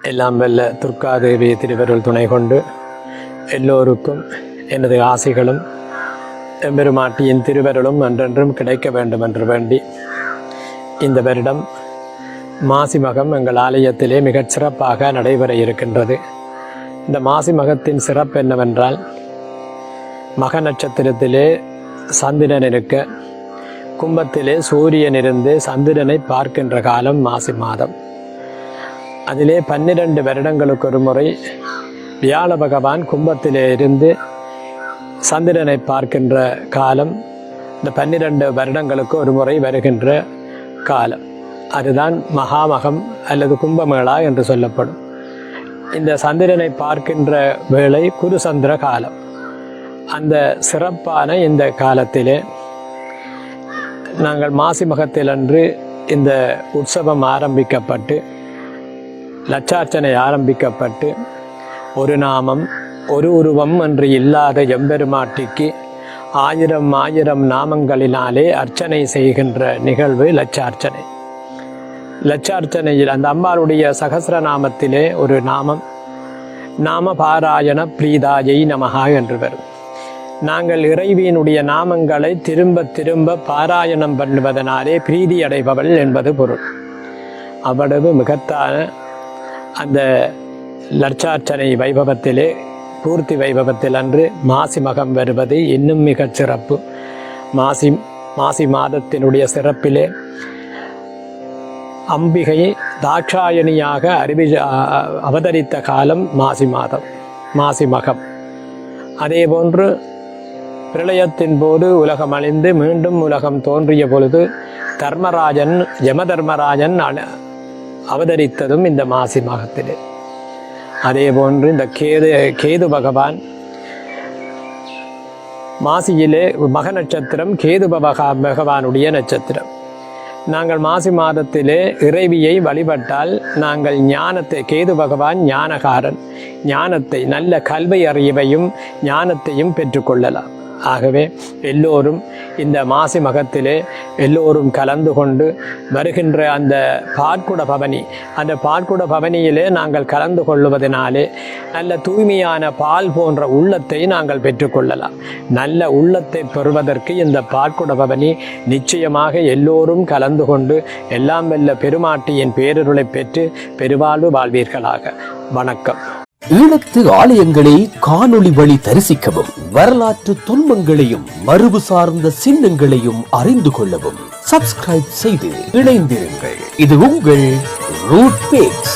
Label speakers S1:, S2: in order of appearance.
S1: எல்லாம் வல்ல துர்காதேவி திருவருள் துணை கொண்டு எல்லோருக்கும் எனது ஆசைகளும் எம்பெருமாட்டியின் திருவருளும் என்றென்றும் கிடைக்க வேண்டும் என்று வேண்டி இந்த வருடம் மாசி மகம் எங்கள் ஆலயத்திலே மிகச் சிறப்பாக நடைபெற இருக்கின்றது. இந்த மாசி மகத்தின் சிறப்பு என்னவென்றால், மக நட்சத்திரத்திலே சந்திரன் இருக்க, கும்பத்திலே சூரியன் இருந்து சந்திரனை பார்க்கின்ற காலம் மாசி மாதம். அதிலே 12 வருடங்களுக்கு ஒரு முறை வியாழ பகவான் கும்பத்திலே இருந்து சந்திரனை பார்க்கின்ற காலம் இந்த 12 வருடங்களுக்கு ஒரு முறை வருகின்ற காலம். அதுதான் மகாமகம் அல்லது கும்பமேளா என்று சொல்லப்படும். இந்த சந்திரனை பார்க்கின்ற வேளை குருசந்திர காலம். அந்த சிறப்பான இந்த காலத்திலே நாங்கள் மாசி மகத்திலன்று இந்த உற்சவம் ஆரம்பிக்கப்பட்டு, லட்சார்ச்சனை ஆரம்பிக்கப்பட்டு, ஒரு நாமம் ஒரு உருவம் என்று இல்லாத எம்பெருமாட்டிக்கு 1000 நாமங்களினாலே அர்ச்சனை செய்கின்ற நிகழ்வு லட்சார்ச்சனை. லட்சார்ச்சனையில் அந்த அம்பாளுடைய சகஸ்ரநாமத்திலே ஒரு நாமம் நாம பாராயண பிரீதாயை நமஹா என்று வரும். நாங்கள் இறைவியினுடைய நாமங்களை திரும்ப திரும்ப பாராயணம் பண்ணுவதனாலே பிரீதி அடைபவள் என்பது பொருள். அவ்வளவு மிகத்தான அந்த லட்சார்ச்சனை வைபவத்திலே, பூர்த்தி வைபவத்தில் அன்று மாசி மகம் வருவது இன்னும் மிகச் சிறப்பு. மாசி மாதத்தினுடைய சிறப்பிலே அம்பிகை தாட்சாயணியாக அவதரித்த காலம் மாசி மாதம், மாசி மகம். அதேபோன்று பிரளயத்தின் போது உலகம் அழிந்து மீண்டும் உலகம் தோன்றிய பொழுது யமதர்மராஜன் அவதரித்ததும் இந்த மாசி மகத்திலே. அதே போன்று இந்த கேது பகவான் மாசியிலே மக நட்சத்திரம் கேது பகவானுடைய நட்சத்திரம். நாங்கள் மாசி மாதத்திலே இறைவியை வழிபட்டால் நாங்கள் ஞானத்தை, கேது பகவான் ஞானகாரன், ஞானத்தை, நல்ல கல்வி அறிவையும் ஞானத்தையும் பெற்றுக்கொள்ளலாம். ஆகவே எல்லோரும் இந்த மாசி மகத்திலே எல்லோரும் கலந்து கொண்டு வருகின்ற அந்த பாற்குட பவனி, அந்த பாற்குட பவனியிலே நாங்கள் கலந்து கொள்வதனாலே நல்ல தூய்மையான பால் போன்ற உள்ளத்தை நாங்கள் பெற்றுக்கொள்ளலாம். நல்ல உள்ளத்தை பெறுவதற்கு இந்த பாற்குட பவனி நிச்சயமாக எல்லோரும் கலந்து கொண்டு எல்லாம் வல்ல பெருமாட்டியின் பேரருளை பெற்று பெருவாழ்வு வாழ்வீர்களாக. வணக்கம்.
S2: ஈழத்து ஆலயங்களை காணொளி வழி தரிசிக்கவும், வரலாற்று துன்பங்களையும் மரபு சார்ந்த சின்னங்களையும் அறிந்து கொள்ளவும் சப்ஸ்கிரைப் செய்து இணைந்திருங்கள். இது உங்கள் ரூட் பேக்ஸ்.